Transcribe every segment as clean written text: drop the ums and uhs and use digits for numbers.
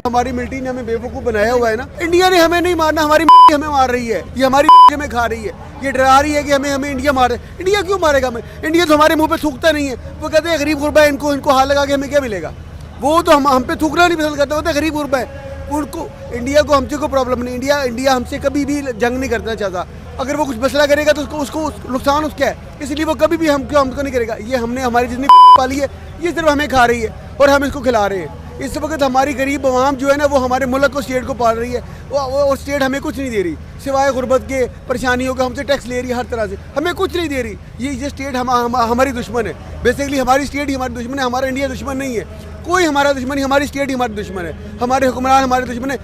हमारी मिलिट्री ने हमें बेवकूफ बनाया हुआ है ना। इंडिया ने हमें नहीं मारना, हमारी हमें मार रही है, ये हमारी हमें खा रही है, ये डरा रही है कि हमें इंडिया मारे। इंडिया क्यों मारेगा हमें? इंडिया तो हमारे मुंह पे थूकता नहीं है। वो कहते हैं गरीब गुरबा है, इनको हाथ लगा के हमें क्या मिलेगा। वो तो हम पे थूकना नहीं पसंद करते, होते गरीब गुरबा है उनको। इंडिया को हमसे कोई प्रॉब्लम नहीं, इंडिया हमसे कभी भी जंग नहीं करना चाहता। अगर वो कुछ मसला करेगा तो उसको नुकसान उसका है, इसलिए वो कभी भी हमको नहीं करेगा। ये हमने हमारी जितनी पाली है ये सिर्फ हमें खा रही है और हम इसको खिला रहे हैं। इस वक्त हमारी गरीब आवाम जो है ना वो हमारे मुल्क को, स्टेट को पाल रही है, और स्टेट हमें कुछ नहीं दे रही सिवाय गुर्बत के, परेशानियों का। हमसे टैक्स ले रही है, हर तरह से हमें कुछ नहीं दे रही। ये स्टेट हमारी दुश्मन है। बेसिकली हमारी स्टेट ही हमारी दुश्मन है, हमारा इंडिया दुश्मन नहीं है। कोई हमारा दुश्मन नहीं, हमारी स्टेट ही हमारी दुश्मन है, हमारे हुक्मरान हमारे दुश्मन है,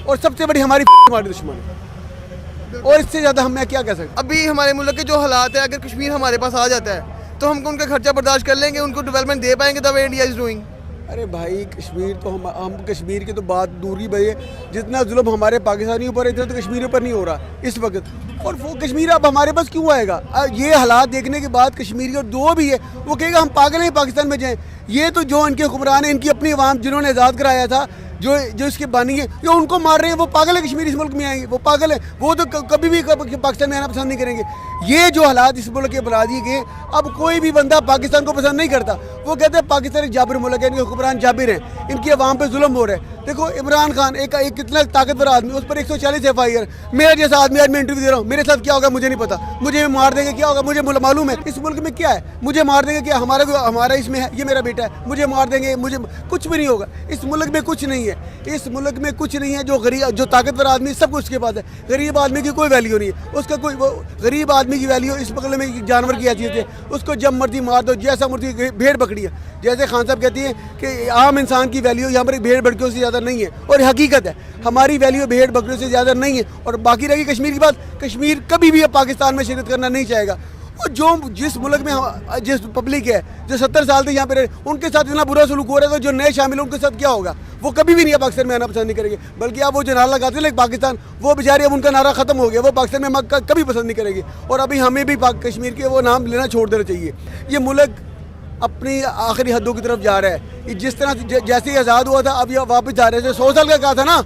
और सबसे बड़ी हमारी हमारी दुश्मन है। और इससे ज़्यादा हम मैं क्या कह सकता। अभी हमारे मुल्क के जो हालात है, अगर कश्मीर हमारे पास आ जाता है तो हम उनका खर्चा बर्दाश्त कर लेंगे, उनको डेवलपमेंट दे पाएंगे तब इंडिया इज डूइंग। अरे भाई कश्मीर तो हम कश्मीर की तो बात दूर ही भाई है। जितना जुल्म हमारे पाकिस्तानियों पर है इतना तो कश्मीर पर नहीं हो रहा इस वक्त। और वो कश्मीर अब हमारे पास क्यों आएगा? ये हालात देखने के बाद कश्मीरी और जो भी है वो कहेगा हम पागल हैं पाकिस्तान में जाएं। ये तो जो इनके हुक्मरान हैं, इनकी अपनी आवाम जिन्होंने आज़ाद कराया था, जो इसके बानी है, ये उनको मार रहे हैं। वो पागल है कश्मीर इस मुल्क में आएंगे, वो पागल है। वो तो कभी भी पाकिस्तान में आना पसंद नहीं करेंगे। ये जो हालात इस मुल्क के बना दिए गए, अब कोई भी बंदा पाकिस्तान को पसंद नहीं करता। वो कहते हैं पाकिस्तान एक जाबिर मुल्क है, इनके हुक्मरान जाबिर हैं, इनकी आवाम पे जुल्म हो रहा है। देखो इमरान खान एक कितना ताकतवर आदमी, उस पर 140 FIR। मेरा जैसा आदमी आज मैं इंटरव्यू दे रहा हूँ, मेरे साथ क्या होगा मुझे नहीं पता, मुझे मार देंगे क्या होगा मुझे मालूम है। इस मुल्क में क्या है, मुझे मार देंगे क्या, हमारा इसमें है, ये मेरा बेटा है, मुझे मार देंगे, मुझे कुछ भी नहीं होगा। इस मुल्क में कुछ नहीं है, इस मुल्क में कुछ नहीं है। जो ताकतवर आदमी सब कुछ उसके पास है, गरीब आदमी की कोई वैल्यू नहीं है। उसका कोई गरीब आदमी की वैल्यू इस बगल में जानवर की हैसियत है, उसको जब मर्जी मार दो, जैसा मर्जी। भेड़ बकरियाँ, जैसे खान साहब कहती हैं कि आम इंसान की वैल्यू यहाँ पर भेड़ बकरियों से ज़्यादा नहीं है, और हकीकत है हमारी वैल्यू भेड़ बकरियों से ज़्यादा नहीं है। और बाकी रही कश्मीर की बात, कश्मीर कभी भी अब पाकिस्तान में शिरकत करना नहीं चाहेगा। और जो जिस मुल्क में जिस पब्लिक है जो 70 साल से यहाँ पे रहे, उनके साथ इतना बुरा सलूक हो रहा है, तो जो नए शामिल हैं उनके साथ क्या होगा? वो कभी भी नहीं है पाकिस्तान में आना पसंद नहीं करेंगे। बल्कि आप वो जो नारा लगाते हैं पाकिस्तान, वो बेचारे अब उनका नारा खत्म हो गया, वो पाकिस्तान में कभी पसंद नहीं करेंगे। और अभी हमें भी कश्मीर के वो नाम लेना छोड़ देना चाहिए। ये मुल्क अपनी आखिरी हदों की तरफ जा रहा है। जिस तरह जैसे ही आज़ाद हुआ था अब ये वापस जा रहे थे। 100 साल का कहा था ना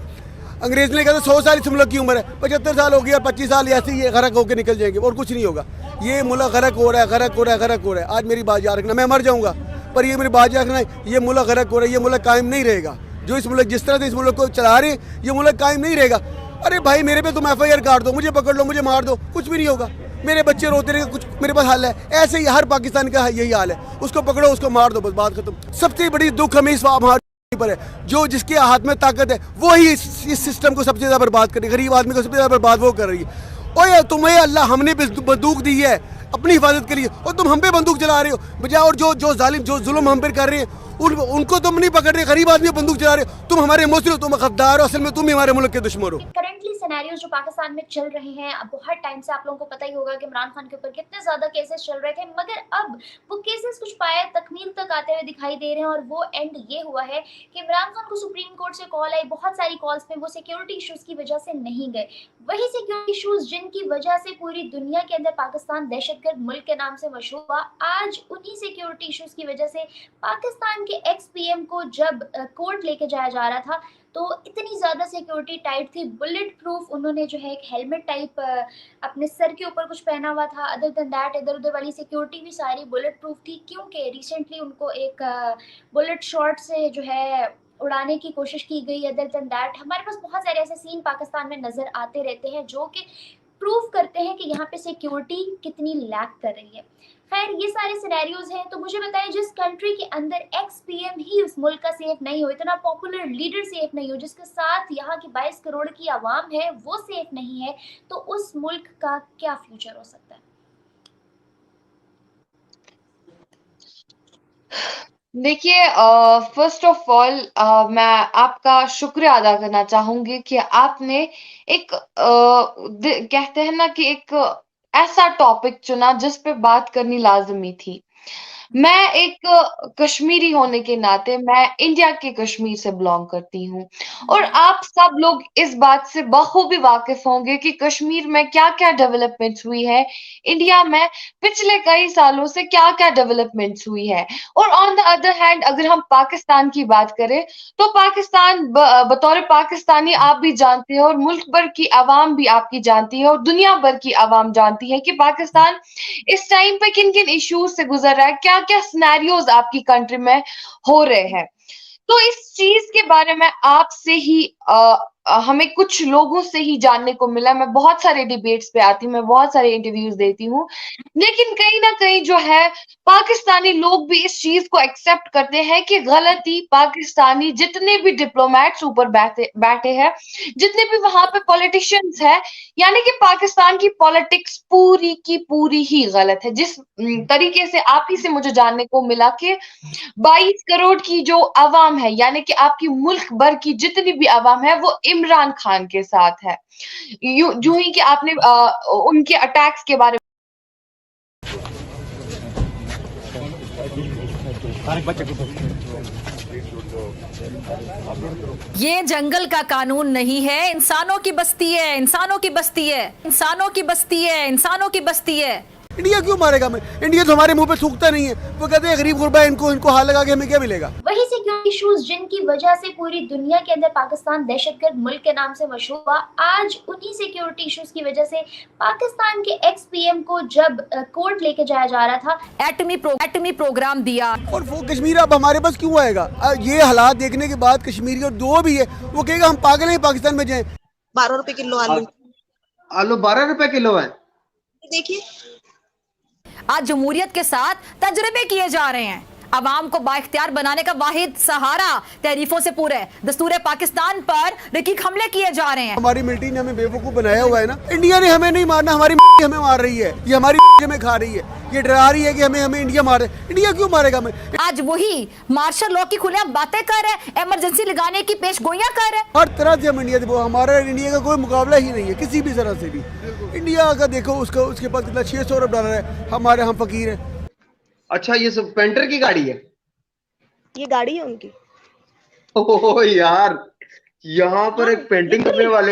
अंग्रेज ने, कहा था 100 साल इस मुल्क की उम्र है, 75 साल हो गया, 25 साल ऐसे ही गरक होकर निकल जाएंगे और कुछ नहीं होगा। ये मुल्क गरक हो रहा है, गरक हो रहा है, गरक हो रहा है। आज मेरी बात याद रखना, मैं मर जाऊँगा पर ये मेरी बात याद रखना, ये मुल्क गरक हो रहा है, ये मुल्क कायम नहीं रहेगा। जो इस मुल्क जिस तरह से इस मुल्क को चला रहे हैं, ये मुल्क कायम नहीं रहेगा। अरे भाई मेरे पे तुम FIR काट दो, मुझे पकड़ लो, मुझे मार दो, कुछ भी नहीं होगा। मेरे बच्चे रोते रहे, कुछ मेरे पास हाल है। ऐसे ही हर पाकिस्तान का यही हाल है, उसको पकड़ो, उसको मार दो, बस बात खत्म। सबसे बड़ी दुख हमें इस हमारे पर है, जो जिसके हाथ में ताकत है वो ही इस सिस्टम को सबसे ज़्यादा बर्बाद कर रही है। गरीब आदमी को सबसे ज़्यादा बर्बाद वो कर रही है। ओए तुम्हें अल्लाह हमने बंदूक दी है अपनी हिफाजत के लिए, और तुम हम पे बंदूक चला रहे हो बजाय। और जो जालिम जो जुल्म हम पर कर रहे हैं उनको तुम नहीं पकड़ रहे, गरीब आदमी बंदूक चला रहे हो। तुम हमारे मुस्लिम, तुम गद्दार हो, असल में तुम ही हमारे मुल्क के दुश्मन हो। करंटली सिनेरियोज जो पाकिस्तान में चल रहे हैं, अब बहुत टाइम से आप लोगों को पता ही होगा कि इमरान खान के ऊपर कितने ज्यादा केसेस चल रहे थे, मगर अब वो केसेस कुछ पाया तकमील तक आते हुए दिखाई दे रहे हैं। और वो एंड ये हुआ है कि इमरान खान को सुप्रीम कोर्ट से कॉल आई, बहुत सारी कॉल्स में वो सिक्योरिटी इशूज की वजह से नहीं गए। वही सिक्योरिटी इशूज जिनकी वजह से पूरी दुनिया के अंदर पाकिस्तान दहशतगर्द मुल्क के नाम से मशहूर हुआ, आज उन्हीं सिक्योरिटी इशूज की वजह से पाकिस्तान के एक्स PM को जब कोर्ट लेके जाया जा रहा था तो इतनी ज़्यादा सिक्योरिटी टाइट थी, बुलेट प्रूफ उन्होंने जो है एक हेलमेट टाइप अपने सर के ऊपर कुछ पहना हुआ था। अदर देन दैट इधर उधर वाली सिक्योरिटी भी सारी बुलेट प्रूफ थी, क्योंकि रिसेंटली उनको एक बुलेट शॉट से जो है उड़ाने की कोशिश की गई। अदर देन दैट हमारे पास बहुत सारे ऐसे सीन पाकिस्तान में नज़र आते रहते हैं जो कि प्रूव करते हैं कि यहाँ पे सिक्योरिटी कितनी लैक कर रही है। खैर ये सारे सिनेरियोज हैं, तो मुझे बताइए जिस कंट्री के अंदर एक्स PM ही उस मुल्क का सेफ नहीं हो, इतना पॉपुलर लीडर सेफ नहीं हो, जिसके साथ यहाँ की 22 करोड़ की आवाम है वो सेफ नहीं है, तो उस मुल्क का क्या फ्यूचर हो सकता है? देखिए, फर्स्ट ऑफ ऑल मैं आपका शुक्रिया अदा करना चाहूंगी कि आपने एक कहते हैं ना कि एक ऐसा टॉपिक चुना जिस पे बात करनी लाजमी थी। मैं एक कश्मीरी होने के नाते मैं इंडिया के कश्मीर से बिलॉन्ग करती हूँ और आप सब लोग इस बात से बखूबी वाकिफ होंगे कि कश्मीर में क्या-क्या डेवलपमेंट्स हुई है, इंडिया में पिछले कई सालों से क्या-क्या डेवलपमेंट्स हुई है। और ऑन द अदर हैंड अगर हम पाकिस्तान की बात करें, तो पाकिस्तान बतौर पाकिस्तानी आप भी जानते हो और मुल्क भर की अवाम भी आपकी जानती है और दुनिया भर की अवाम जानती है कि पाकिस्तान इस टाइम पे किन-किन इश्यूज से गुजर रहा है, क्या-क्या सिनेरियोज आपकी कंट्री में हो रहे हैं। तो इस चीज के बारे में आपसे ही हमें कुछ लोगों से ही जानने को मिला। मैं बहुत सारे डिबेट्स पे आती हूँ, मैं बहुत सारे इंटरव्यूज देती हूँ, लेकिन कहीं ना कहीं जो है पाकिस्तानी लोग भी इस चीज को एक्सेप्ट करते हैं कि गलती पाकिस्तानी जितने भी डिप्लोमेट्स ऊपर बैठे हैं, जितने भी वहां पे पॉलिटिशियंस हैं, यानी कि पाकिस्तान की पॉलिटिक्स पूरी की पूरी ही गलत है। जिस तरीके से आप ही से मुझे जानने को मिला कि 22 करोड़ की जो अवाम है, यानी कि आपकी मुल्क भर की जितनी भी अवाम है, वो इमरान खान के साथ है। यूं ही कि आपने उनके अटैक्स के बारे ये जंगल का कानून नहीं है, इंसानों की बस्ती है, इंसानों की बस्ती है, इंसानों की बस्ती है, इंसानों की बस्ती है। इंडिया क्यों मारेगा हमें? इंडिया तो हमारे मुंह पे थूकता नहीं है। वो कहते हैं गरीब गुरबा है, इनको हाथ लगा के हमें क्या मिलेगा? वही सिक्योरिटी इश्यूज जिनकी वजह से पूरी दुनिया के अंदर पाकिस्तान दहशतगर्द मुल्क के नाम से मशहूर हुआ, आज उन्हीं सिक्योरिटी इश्यूज की वजह से पाकिस्तान के एक्स पीएम को जब कोर्ट लेके जाया जा रहा था, एटमी प्रोग्राम दिया और वो कश्मीर अब हमारे पास क्यों आएगा? ये हालात देखने के बाद कश्मीरी और दो भी है, वो कहेगा हम पागल हैं पाकिस्तान में जाएं। 12 रुपए किलो आलू। आलू 12 रुपए किलो है। देखिए आज जमहूरियत के साथ तजर्बे किए जा रहे हैं। अवाम को बाइख्तियार बनाने का वाहिद सहारा तहरीफों से पूरे दस्तूर पाकिस्तान पर रकीक हमले किए जा रहे हैं। हमारी मिलिट्री ने हमें बेवकूफ बनाया हुआ है ना। इंडिया ने हमें नहीं मारना, हमारी हमें मार रही है, ये हमारी हमें खा रही है, ये डरा रही है कि हमें इंडिया मारे। इंडिया क्यों मारेगा हमें? आज वही मार्शल लॉ की खुलेआम बातें कर रहे हैं, इमरजेंसी लगाने की पेशगोइयां कर रहे हैं। हर तरह से हम इंडिया से, हमारा इंडिया का कोई मुकाबला ही नहीं है किसी भी तरह से भी। इंडिया का देखो, उसके पास कितना $600 अरब है, हमारे हम फकीर हैं। अच्छा, ये सब पेंटर की गाड़ी है? ये गाड़ी है उनकी। ओह यार, यहाँ पर एक पेंटिंग करने वाले